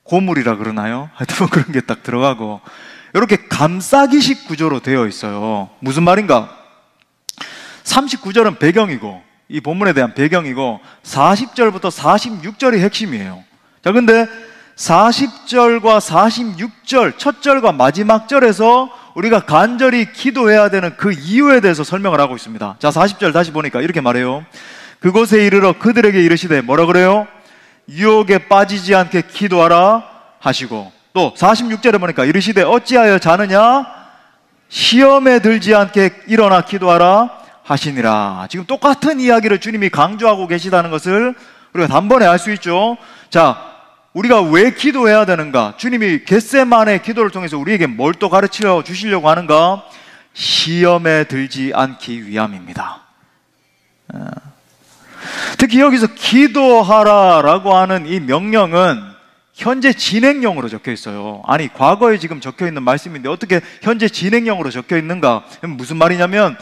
고물이라 그러나요? 하여튼 그런 게 딱 들어가고, 이렇게 감싸기식 구조로 되어 있어요. 무슨 말인가? 39절은 배경이고, 이 본문에 대한 배경이고, 40절부터 46절이 핵심이에요. 자, 근데 40절과 46절, 첫 절과 마지막 절에서 우리가 간절히 기도해야 되는 그 이유에 대해서 설명을 하고 있습니다. 자, 40절 다시 보니까 이렇게 말해요. 그곳에 이르러 그들에게 이르시되 뭐라 그래요? 유혹에 빠지지 않게 기도하라 하시고, 또 46절에 보니까 이르시되 어찌하여 자느냐? 시험에 들지 않게 일어나 기도하라 하시니라. 지금 똑같은 이야기를 주님이 강조하고 계시다는 것을 우리가 단번에 알 수 있죠. 자, 우리가 왜 기도해야 되는가? 주님이 겟세마네 기도를 통해서 우리에게 뭘 또 가르쳐 주시려고 하는가? 시험에 들지 않기 위함입니다. 특히 여기서 기도하라라고 하는 이 명령은 현재 진행형으로 적혀 있어요. 아니, 과거에 지금 적혀 있는 말씀인데 어떻게 현재 진행형으로 적혀 있는가? 무슨 말이냐면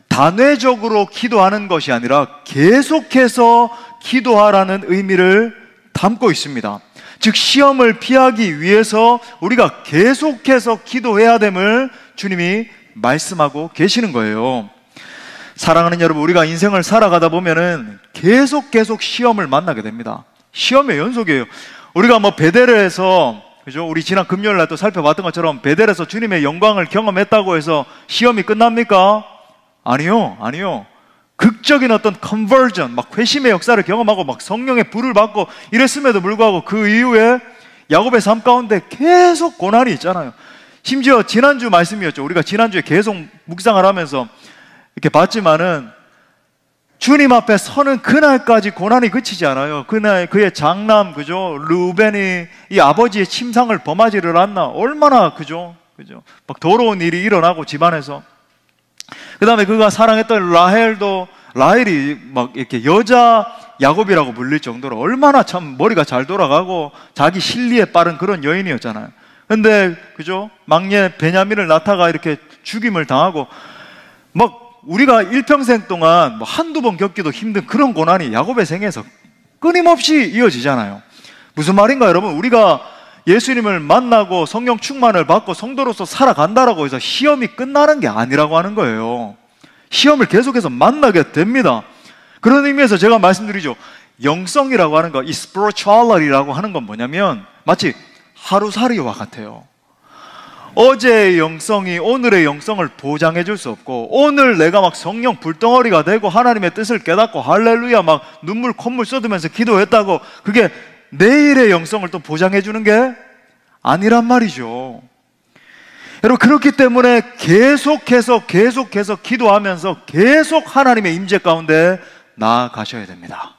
단회적으로 기도하는 것이 아니라 계속해서 기도하라는 의미를 담고 있습니다. 즉 시험을 피하기 위해서 우리가 계속해서 기도해야 됨을 주님이 말씀하고 계시는 거예요. 사랑하는 여러분, 우리가 인생을 살아가다 보면은 계속 시험을 만나게 됩니다. 시험의 연속이에요. 우리가 뭐 베델에서, 그죠? 우리 지난 금요일 날 또 살펴봤던 것처럼 베델에서 주님의 영광을 경험했다고 해서 시험이 끝납니까? 아니요. 극적인 어떤 컨버전, 막 회심의 역사를 경험하고 막 성령의 불을 받고 이랬음에도 불구하고 그 이후에 야곱의 삶 가운데 계속 고난이 있잖아요. 심지어 지난주 말씀이었죠. 우리가 지난주에 계속 묵상을 하면서 이렇게 봤지만은 주님 앞에 서는 그날까지 고난이 그치지 않아요. 그날 그의 장남, 그죠? 르우벤이 이 아버지의 침상을 범하지를 않나. 얼마나, 그죠? 막 더러운 일이 일어나고 집안에서. 그 다음에 그가 사랑했던 라헬이 막 이렇게 여자 야곱이라고 불릴 정도로 얼마나 참 머리가 잘 돌아가고 자기 실리에 빠른 그런 여인이었잖아요. 근데, 그죠? 막내 베냐민을 낳다가 이렇게 죽임을 당하고 막 우리가 일평생 동안 뭐 한두 번 겪기도 힘든 그런 고난이 야곱의 생애에서 끊임없이 이어지잖아요. 무슨 말인가 여러분? 우리가 예수님을 만나고 성령 충만을 받고 성도로서 살아간다라고 해서 시험이 끝나는 게 아니라고 하는 거예요. 시험을 계속해서 만나게 됩니다. 그런 의미에서 제가 말씀드리죠. 영성이라고 하는 거, 이 spirituality라고 하는 건 뭐냐면 마치 하루살이와 같아요. 어제의 영성이 오늘의 영성을 보장해 줄 수 없고, 오늘 내가 막 성령 불덩어리가 되고 하나님의 뜻을 깨닫고 할렐루야 막 눈물 콧물 쏟으면서 기도했다고 그게 내일의 영성을 또 보장해 주는 게 아니란 말이죠. 여러분, 그렇기 때문에 계속해서 기도하면서 계속 하나님의 임재 가운데 나아가셔야 됩니다.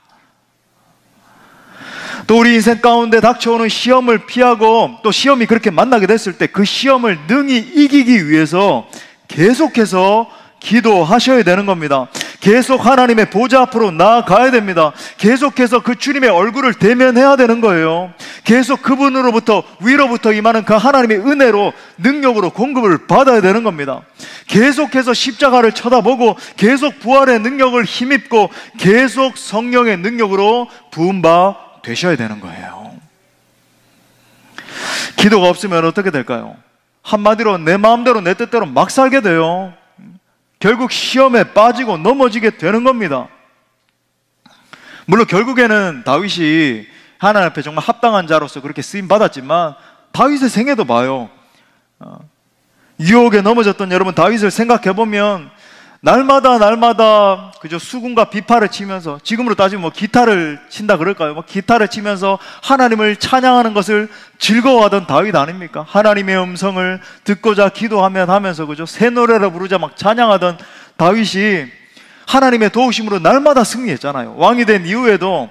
또 우리 인생 가운데 닥쳐오는 시험을 피하고 또 시험이 그렇게 만나게 됐을 때 그 시험을 능히 이기기 위해서 계속해서 기도하셔야 되는 겁니다. 계속 하나님의 보좌 앞으로 나아가야 됩니다. 계속해서 그 주님의 얼굴을 대면해야 되는 거예요. 계속 그분으로부터 위로부터 임하는 그 하나님의 은혜로 능력으로 공급을 받아야 되는 겁니다. 계속해서 십자가를 쳐다보고 계속 부활의 능력을 힘입고 계속 성령의 능력으로 부음바 되셔야 되는 거예요. 기도가 없으면 어떻게 될까요? 한마디로 내 마음대로 내 뜻대로 막 살게 돼요. 결국 시험에 빠지고 넘어지게 되는 겁니다. 물론 결국에는 다윗이 하나님 앞에 정말 합당한 자로서 그렇게 쓰임 받았지만 다윗의 생애도 봐요. 유혹에 넘어졌던 여러분 다윗을 생각해 보면 날마다 그저 수군과 비파를 치면서, 지금으로 따지면 뭐 기타를 친다 그럴까요? 뭐 기타를 치면서 하나님을 찬양하는 것을 즐거워하던 다윗 아닙니까? 하나님의 음성을 듣고자 기도하면 하면서 그죠? 새 노래를 부르자 막 찬양하던 다윗이 하나님의 도우심으로 날마다 승리했잖아요. 왕이 된 이후에도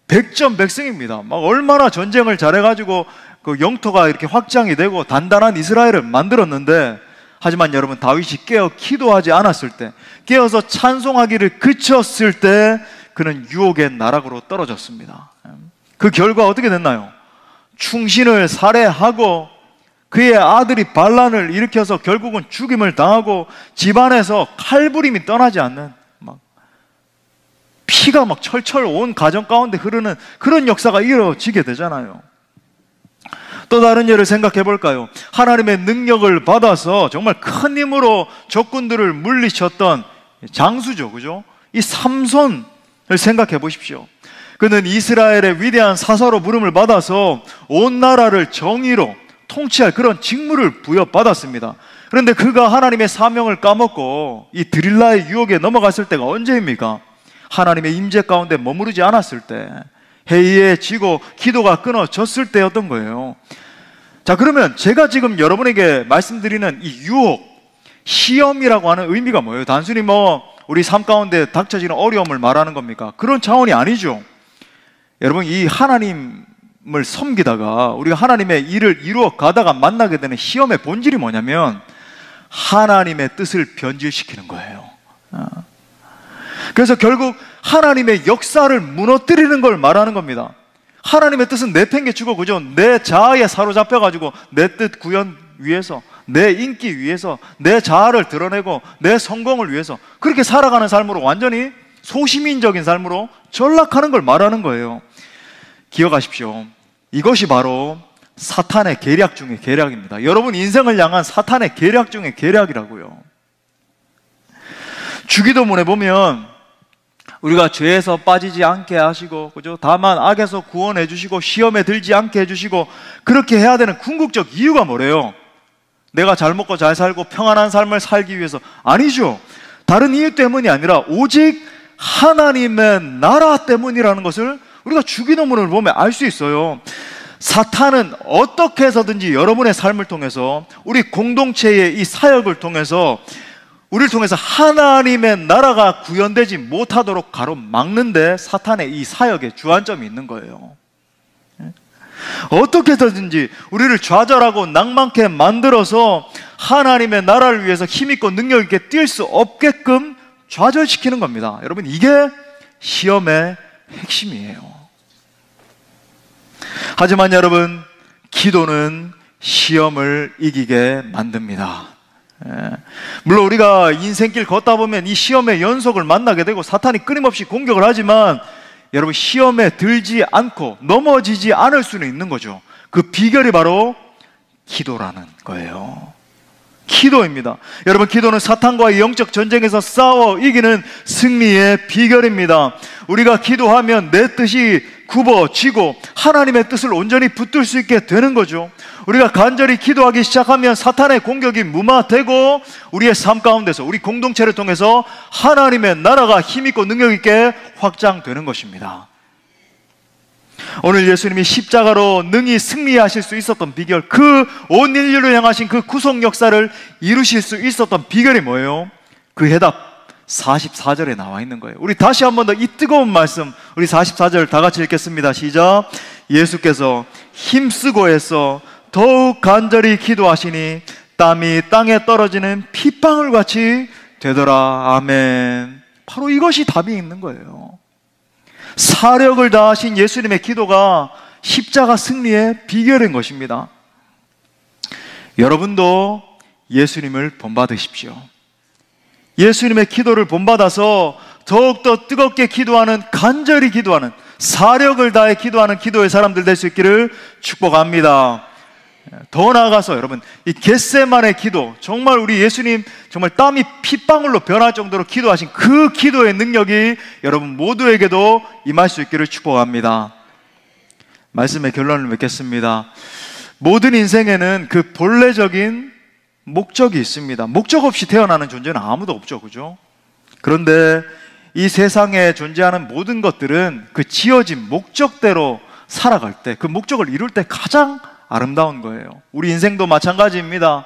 백전백승입니다. 막 얼마나 전쟁을 잘해가지고 그 영토가 이렇게 확장이 되고 단단한 이스라엘을 만들었는데, 하지만 여러분 다윗이 깨어 기도하지 않았을 때, 깨어서 찬송하기를 그쳤을 때 그는 유혹의 나락으로 떨어졌습니다. 그 결과 어떻게 됐나요? 충신을 살해하고 그의 아들이 반란을 일으켜서 결국은 죽임을 당하고 집안에서 칼부림이 떠나지 않는, 막 피가 막 철철 온 가정 가운데 흐르는 그런 역사가 이어지게 되잖아요. 또 다른 예를 생각해 볼까요? 하나님의 능력을 받아서 정말 큰 힘으로 적군들을 물리쳤던 장수죠, 그죠? 이 삼손을 생각해 보십시오. 그는 이스라엘의 위대한 사사로 부름을 받아서 온 나라를 정의로 통치할 그런 직무를 부여받았습니다. 그런데 그가 하나님의 사명을 까먹고 이 드릴라의 유혹에 넘어갔을 때가 언제입니까? 하나님의 임재 가운데 머무르지 않았을 때, 해이해지고 기도가 끊어졌을 때였던 거예요. 자, 그러면 제가 지금 여러분에게 말씀드리는 이 유혹, 시험이라고 하는 의미가 뭐예요? 단순히 우리 삶 가운데 닥쳐지는 어려움을 말하는 겁니까? 그런 차원이 아니죠. 여러분, 이 하나님을 섬기다가 우리가 하나님의 일을 이루어 가다가 만나게 되는 시험의 본질이 뭐냐면 하나님의 뜻을 변질시키는 거예요. 그래서 결국 하나님의 역사를 무너뜨리는 걸 말하는 겁니다. 하나님의 뜻은 내팽개치고, 그죠? 내 자아에 사로잡혀가지고 내 뜻 구현 위해서, 내 인기 위해서, 내 자아를 드러내고 내 성공을 위해서 그렇게 살아가는 삶으로, 완전히 소시민적인 삶으로 전락하는 걸 말하는 거예요. 기억하십시오. 이것이 바로 사탄의 계략 중의 계략입니다. 여러분 인생을 향한 사탄의 계략 중의 계략이라고요. 주기도문에 보면 우리가 죄에서 빠지지 않게 하시고, 그죠? 다만 악에서 구원해 주시고 시험에 들지 않게 해주시고, 그렇게 해야 되는 궁극적 이유가 뭐래요? 내가 잘 먹고 잘 살고 평안한 삶을 살기 위해서? 아니죠. 다른 이유 때문이 아니라 오직 하나님의 나라 때문이라는 것을 우리가 주기도문을 보면 알 수 있어요. 사탄은 어떻게 해서든지 여러분의 삶을 통해서, 우리 공동체의 이 사역을 통해서, 우리를 통해서 하나님의 나라가 구현되지 못하도록 가로막는데 사탄의 이 사역에 주안점이 있는 거예요. 어떻게 해서든지 우리를 좌절하고 낭만케 만들어서 하나님의 나라를 위해서 힘있고 능력있게 뛸 수 없게끔 좌절시키는 겁니다. 여러분, 이게 시험의 핵심이에요. 하지만 여러분, 기도는 시험을 이기게 만듭니다. 물론 우리가 인생길 걷다 보면 이 시험의 연속을 만나게 되고 사탄이 끊임없이 공격을 하지만, 여러분, 시험에 들지 않고 넘어지지 않을 수는 있는 거죠. 그 비결이 바로 기도라는 거예요. 기도입니다. 여러분, 기도는 사탄과의 영적 전쟁에서 싸워 이기는 승리의 비결입니다. 우리가 기도하면 내 뜻이 굽어지고 하나님의 뜻을 온전히 붙들 수 있게 되는 거죠. 우리가 간절히 기도하기 시작하면 사탄의 공격이 무마되고 우리의 삶 가운데서, 우리 공동체를 통해서 하나님의 나라가 힘있고 능력있게 확장되는 것입니다. 오늘 예수님이 십자가로 능히 승리하실 수 있었던 비결, 그 온 인류를 향하신 그 구속 역사를 이루실 수 있었던 비결이 뭐예요? 그 해답 44절에 나와 있는 거예요. 우리 다시 한 번 더 이 뜨거운 말씀, 우리 44절 다 같이 읽겠습니다. 시작. 예수께서 힘쓰고 애써 더욱 간절히 기도하시니 땀이 땅에 떨어지는 핏방울 같이 되더라. 아멘. 바로 이것이 답이 있는 거예요. 사력을 다하신 예수님의 기도가 십자가 승리의 비결인 것입니다. 여러분도 예수님을 본받으십시오. 예수님의 기도를 본받아서 더욱더 뜨겁게 기도하는, 간절히 기도하는, 사력을 다해 기도하는 기도의 사람들 될 수 있기를 축복합니다. 더 나아가서 여러분, 이 겟세마네 기도, 정말 우리 예수님 정말 땀이 핏방울로 변할 정도로 기도하신 그 기도의 능력이 여러분 모두에게도 임할 수 있기를 축복합니다. 말씀의 결론을 맺겠습니다. 모든 인생에는 그 본래적인 목적이 있습니다. 목적 없이 태어나는 존재는 아무도 없죠, 그죠? 그런데 이 세상에 존재하는 모든 것들은 그 지어진 목적대로 살아갈 때, 그 목적을 이룰 때 가장 아름다운 거예요. 우리 인생도 마찬가지입니다.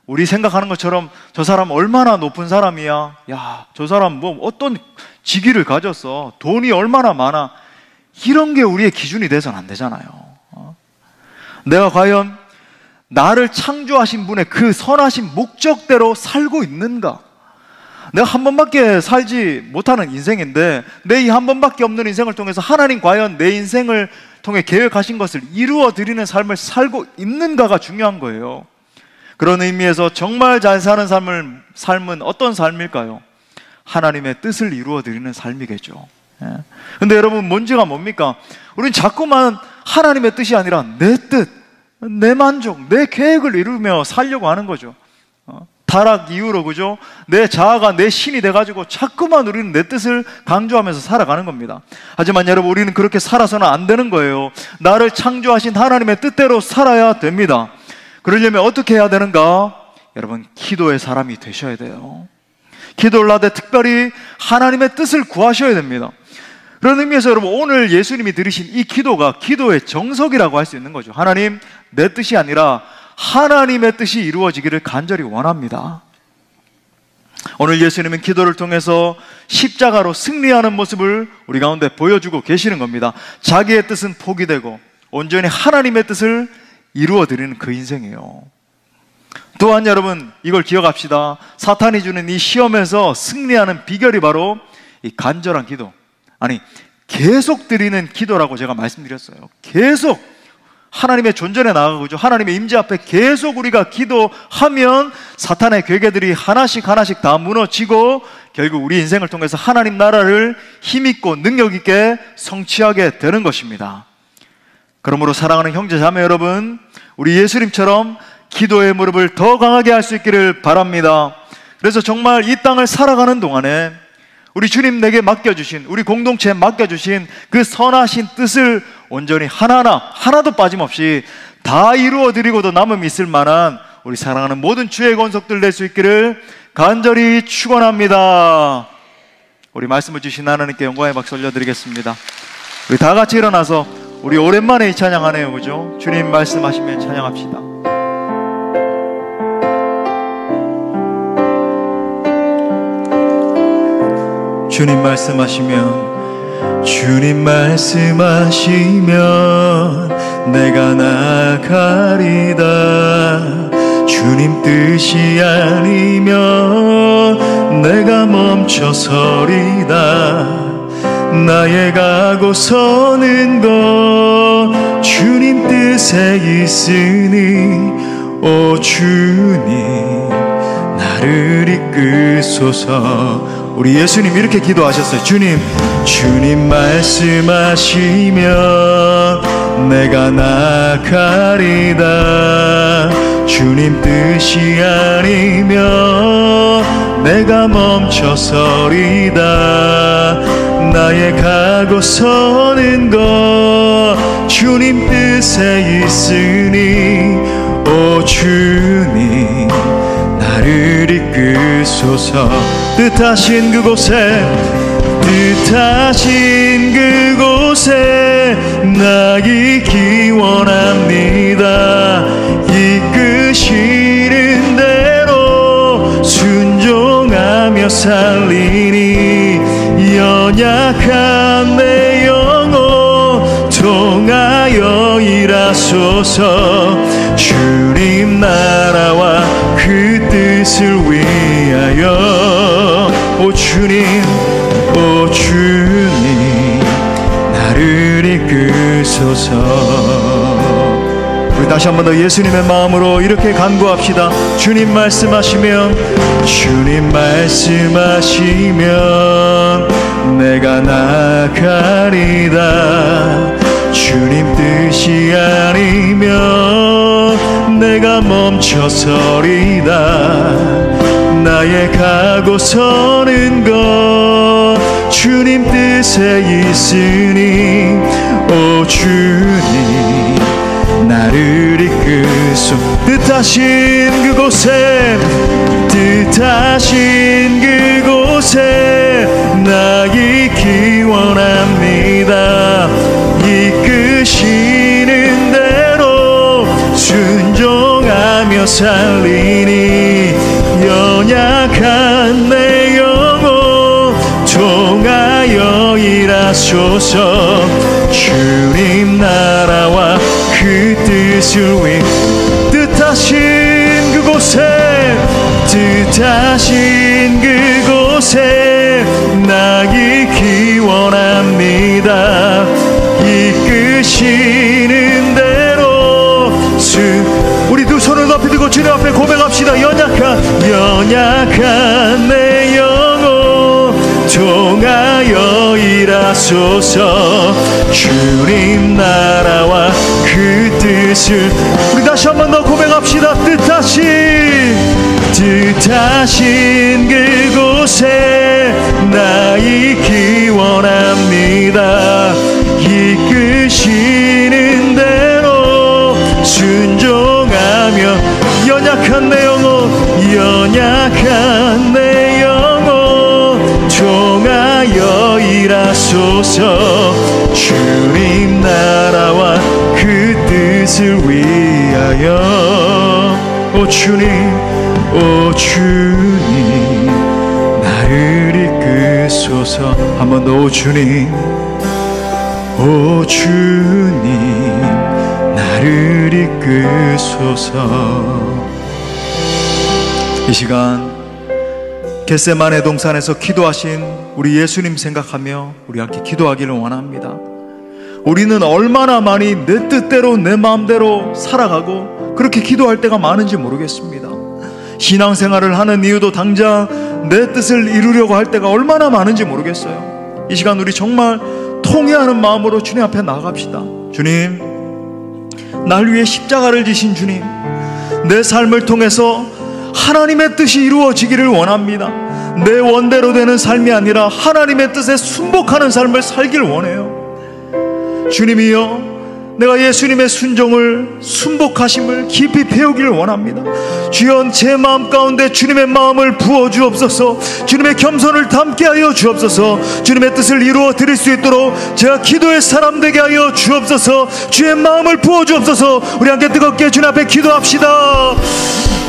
우리 생각하는 것처럼 저 사람 얼마나 높은 사람이야, 야, 저 사람 뭐 어떤 직위를 가졌어, 돈이 얼마나 많아, 이런 게 우리의 기준이 돼서는 안 되잖아요. 내가 과연 나를 창조하신 분의 그 선하신 목적대로 살고 있는가? 내가 한 번밖에 살지 못하는 인생인데 내 이 한 번밖에 없는 인생을 통해서 하나님 과연 내 인생을 통해 계획하신 것을 이루어 드리는 삶을 살고 있는가가 중요한 거예요. 그런 의미에서 정말 잘 사는 삶은 어떤 삶일까요? 하나님의 뜻을 이루어 드리는 삶이겠죠. 근데 여러분, 문제가 뭡니까? 우리는 자꾸만 하나님의 뜻이 아니라 내 뜻, 내 만족, 내 계획을 이루며 살려고 하는 거죠. 타락 이후로, 그죠? 내 자아가 내 신이 돼가지고 자꾸만 우리는 내 뜻을 강조하면서 살아가는 겁니다. 하지만 여러분, 우리는 그렇게 살아서는 안 되는 거예요. 나를 창조하신 하나님의 뜻대로 살아야 됩니다. 그러려면 어떻게 해야 되는가? 여러분, 기도의 사람이 되셔야 돼요. 기도를 하되 특별히 하나님의 뜻을 구하셔야 됩니다. 그런 의미에서 여러분, 오늘 예수님이 들으신 이 기도가 기도의 정석이라고 할 수 있는 거죠. 하나님, 내 뜻이 아니라 하나님의 뜻이 이루어지기를 간절히 원합니다. 오늘 예수님은 기도를 통해서 십자가로 승리하는 모습을 우리 가운데 보여주고 계시는 겁니다. 자기의 뜻은 포기되고 온전히 하나님의 뜻을 이루어드리는 그 인생이에요. 또한 여러분, 이걸 기억합시다. 사탄이 주는 이 시험에서 승리하는 비결이 바로 이 간절한 기도, 아니 계속 드리는 기도라고 제가 말씀드렸어요. 계속 하나님의 존전에 나아가고 하나님의 임재 앞에 계속 우리가 기도하면 사탄의 괴계들이 하나씩 하나씩 다 무너지고 결국 우리 인생을 통해서 하나님 나라를 힘있고 능력있게 성취하게 되는 것입니다. 그러므로 사랑하는 형제 자매 여러분, 우리 예수님처럼 기도의 무릎을 더 강하게 할 수 있기를 바랍니다. 그래서 정말 이 땅을 살아가는 동안에 우리 주님 내게 맡겨주신, 우리 공동체에 맡겨주신 그 선하신 뜻을 온전히 하나도 빠짐없이 다 이루어드리고도 남음이 있을 만한 우리 사랑하는 모든 주의 권속들 될 수 있기를 간절히 축원합니다. 우리 말씀을 주신 하나님께 영광의 박수 올려드리겠습니다. 우리 다 같이 일어나서 우리 오랜만에 이 찬양하네요, 그죠? 주님 말씀하시면 찬양합시다. 주님 말씀하시면, 주님 말씀하시면 내가 나가리다. 주님 뜻이 아니면 내가 멈춰서리다. 나의 가고 서는 것 주님 뜻에 있으니 오 주님 나를 이끄소서. 우리 예수님 이렇게 기도하셨어요. 주님 말씀하시면 내가 나가리다. 주님 뜻이 아니면 내가 멈춰서리다. 나의 가고 서는 것 주님 뜻에 있으니 오 주님 나를 이끄소서. 뜻하신 그곳에 나 있기 원합니다. 이끄시는 대로 순종하며 살리니 연약한 내 영혼 통하여 일하소서. 주님 나라와 그 뜻을 위하여 오 주님 나를 이끄소서. 우리 다시 한 번 더 예수님의 마음으로 이렇게 간구합시다. 주님 말씀하시면 내가 나가리다. 주님 뜻이 아니면 내가 멈춰서리다. 나의 가고 서는 것 주님 뜻에 있으니 오 주님 나를 이끄소. 뜻하신 그곳에 나 있기 원합니다. 이끄시는 대로 순종하며 살리니 연약한 내 영혼 통하여 일하소서. 주님 나라와 그 뜻을 위해 뜻하신 그곳에 나 있기 원합니다. 이끄시는 대로 우리 두 손을 높이 들고 주님 앞에 고백합시다. 연약한 내 영혼 통하여 일하소서. 주님 나라와 그 뜻을 우리 다시 한 번 더 고백합시다. 뜻하신 그곳에 나 있기 원합니다. 이끄시는 대로 순종하며 연약한 내 영혼 주소서. 주님 나라와 그 뜻을 위하여. 오 주님, 오 주님 나를 이끄소서. 한 번 더. 오 주님, 오 주님 나를 이끄소서. 이 시간 겟세마네 동산에서 기도하신 우리 예수님 생각하며 우리 함께 기도하기를 원합니다. 우리는 얼마나 많이 내 뜻대로 내 마음대로 살아가고 그렇게 기도할 때가 많은지 모르겠습니다. 신앙생활을 하는 이유도 당장 내 뜻을 이루려고 할 때가 얼마나 많은지 모르겠어요. 이 시간 우리 정말 통회하는 마음으로 주님 앞에 나아갑시다. 주님, 날 위해 십자가를 지신 주님, 내 삶을 통해서 하나님의 뜻이 이루어지기를 원합니다. 내 원대로 되는 삶이 아니라 하나님의 뜻에 순복하는 삶을 살길 원해요. 주님이여, 내가 예수님의 순종을, 순복하심을 깊이 배우기를 원합니다. 주여, 제 마음 가운데 주님의 마음을 부어 주옵소서. 주님의 겸손을 담게 하여 주옵소서. 주님의 뜻을 이루어 드릴 수 있도록 제가 기도의 사람 되게 하여 주옵소서. 주의 마음을 부어 주옵소서. 우리 함께 뜨겁게 주님 앞에 기도합시다.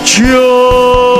주여.